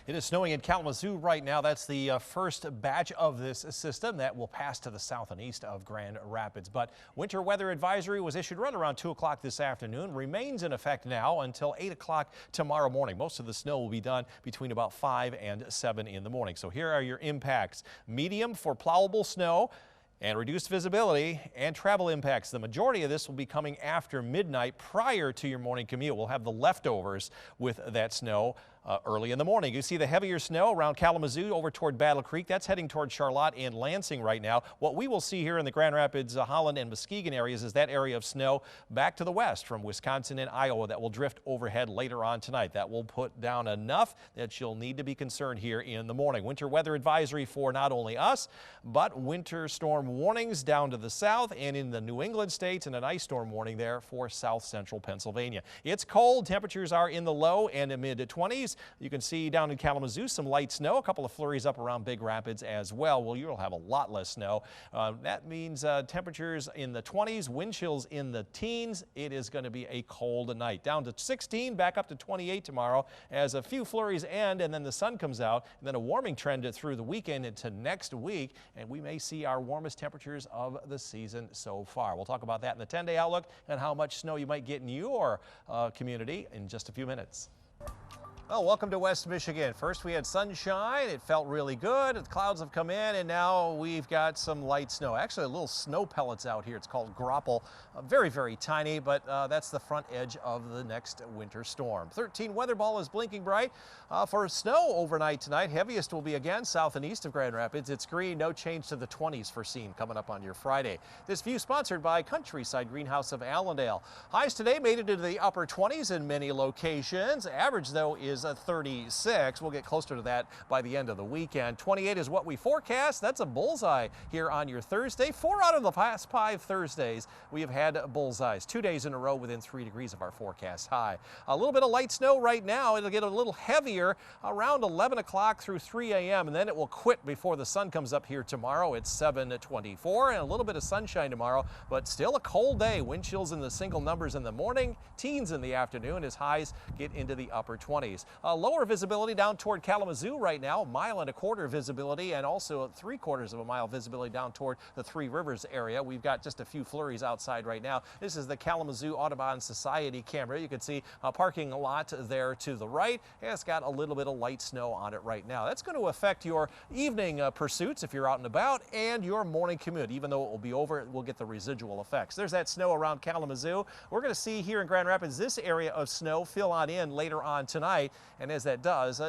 It is snowing in Kalamazoo right now. That's the first batch of this system that will pass to the south and east of Grand Rapids. But winter weather advisory was issued right around 2 o'clock this afternoon, remains in effect now until 8 o'clock tomorrow morning. Most of the snow will be done between about 5 and 7 in the morning. So here are your impacts. Medium for plowable snow and reduced visibility and travel impacts. The majority of this will be coming after midnight prior to your morning commute. We'll have the leftovers with that snow early in the morning. You see the heavier snow around Kalamazoo over toward Battle Creek. That's heading toward Charlotte and Lansing right now. What we will see here in the Grand Rapids, Holland and Muskegon areas is that area of snow back to the west from Wisconsin and Iowa that will drift overhead later on tonight. That will put down enough that you'll need to be concerned here in the morning. Winter weather advisory for not only us, but winter storm warnings down to the south and in the New England states, and an ice storm warning there for south central Pennsylvania. It's cold. Temperatures are in the low and mid-20s. You can see down in Kalamazoo some light snow, a couple of flurries up around Big Rapids as well. Well, you'll have a lot less snow. That means temperatures in the 20s, wind chills in the teens. It is going to be a cold night. Down to 16, back up to 28 tomorrow as a few flurries end, and then the sun comes out, and then a warming trend through the weekend into next week, and we may see our warmest temperatures of the season so far. We'll talk about that in the 10-day outlook and how much snow you might get in your community in just a few minutes. Well, welcome to West Michigan. First we had sunshine. It felt really good. The clouds have come in, and now we've got some light snow. Actually, a little snow pellets out here. It's called graupel. Very, very tiny, but that's the front edge of the next winter storm. 13 weather ball is blinking bright for snow overnight tonight. Heaviest will be again south and east of Grand Rapids. It's green. No change to the 20s foreseen coming up on your Friday. This view sponsored by Countryside Greenhouse of Allendale. Highs today made it into the upper 20s in many locations. Average, though, is 36. We'll get closer to that by the end of the weekend. 28 is what we forecast. That's a bullseye here on your Thursday. 4 out of the past 5 Thursdays we have had bullseyes. 2 days in a row within 3 degrees of our forecast high. A little bit of light snow right now. It'll get a little heavier around 11 o'clock through 3 a.m. and then it will quit before the sun comes up here tomorrow. It's 7:24 and a little bit of sunshine tomorrow, but still a cold day. Wind chills in the single numbers in the morning, teens in the afternoon as highs get into the upper 20s. Lower visibility down toward Kalamazoo right now, 1.25 miles visibility, and also 3/4 of a mile visibility down toward the Three Rivers area. We've got just a few flurries outside right now. This is the Kalamazoo Audubon Society camera. You can see a parking lot there to the right. It's got a little bit of light snow on it right now. That's going to affect your evening pursuits if you're out and about, and your morning commute. Even though it will be over, it will get the residual effects. There's that snow around Kalamazoo. We're going to see here in Grand Rapids this area of snow fill on in later on tonight. And as that does,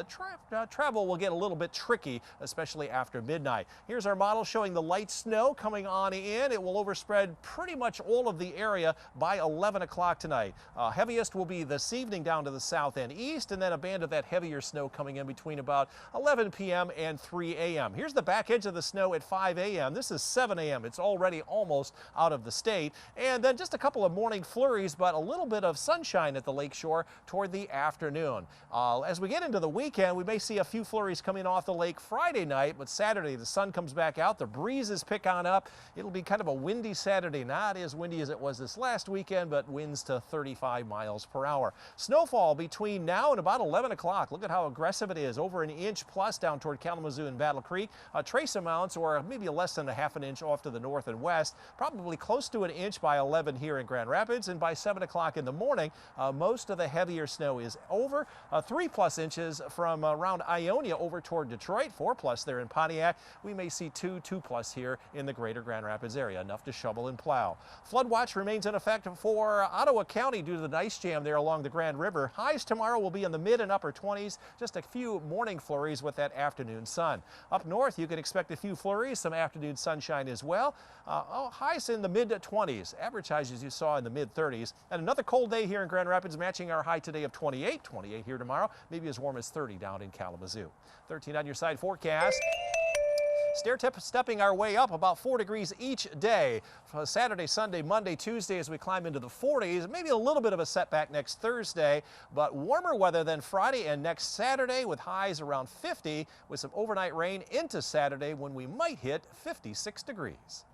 travel will get a little bit tricky, especially after midnight. Here's our model showing the light snow coming on in. It will overspread pretty much all of the area by 11 o'clock tonight. Heaviest will be this evening down to the south and east, and then a band of that heavier snow coming in between about 11 p.m. and 3 a.m. Here's the back edge of the snow at 5 a.m. This is 7 a.m. It's already almost out of the state. And then just a couple of morning flurries, but a little bit of sunshine at the lakeshore toward the afternoon. As we get into the weekend, we may see a few flurries coming off the lake Friday night, but Saturday the sun comes back out, the breezes pick on up. It'll be kind of a windy Saturday, not as windy as it was this last weekend, but winds to 35 miles per hour. Snowfall between now and about 11 o'clock. Look at how aggressive it is, over an inch plus down toward Kalamazoo and Battle Creek. Trace amounts, or maybe less than a half an inch off to the north and west, probably close to an inch by 11 here in Grand Rapids, and by 7 o'clock in the morning, most of the heavier snow is over. 3+ inches from around Ionia over toward Detroit, 4+ there in Pontiac. We may see 2+ here in the greater Grand Rapids area, enough to shovel and plow. Flood watch remains in effect for Ottawa County due to the ice jam there along the Grand River. Highs tomorrow will be in the mid and upper 20s, just a few morning flurries with that afternoon sun. Up north, you can expect a few flurries, some afternoon sunshine as well. Highs in the mid-20s, average highs as you saw in the mid-30s. And another cold day here in Grand Rapids, matching our high today of 28 here tomorrow, maybe as warm as 30 down in Kalamazoo. 13 on your side forecast. Stepping our way up about 4 degrees each day. Saturday, Sunday, Monday, Tuesday as we climb into the 40s. Maybe a little bit of a setback next Thursday, but warmer weather than Friday and next Saturday with highs around 50 with some overnight rain into Saturday when we might hit 56 degrees.